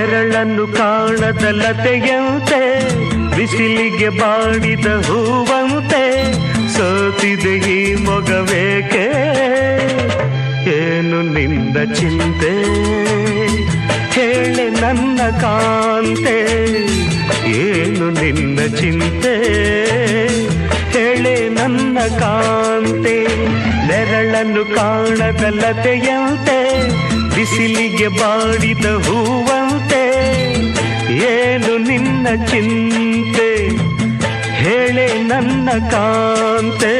ನೆರಳನ್ನು ಕಾಣದ ಲತೆಯಂತೆ ಬಿಸಿಲಿಗೆ ಬಾಡಿದ ಹೂವಂತೆ ಸೋತಿದೆ ಈ ಮೊಗವೇಕೆ ಏನು ನಿಂದ ಚಿಂತೆ ಹೇಳೆ ನನ್ನ ಕಾಂತೆ ಏನು ನಿನ್ನ ಚಿಂತೆ ಹೇಳೆ ನನ್ನ ಕಾಂತೆ ನೆರಳನ್ನು ಕಾಣದ ಲತೆಯಂತೆ ಬಿಸಿಲಿಗೆ ಬಾಡಿದ ಹೂವಂತೆ ಏನು ನಿನ್ನ ಚಿಂತೆ ಹೇಳೆ ನನ್ನ ಕಾಂತೆ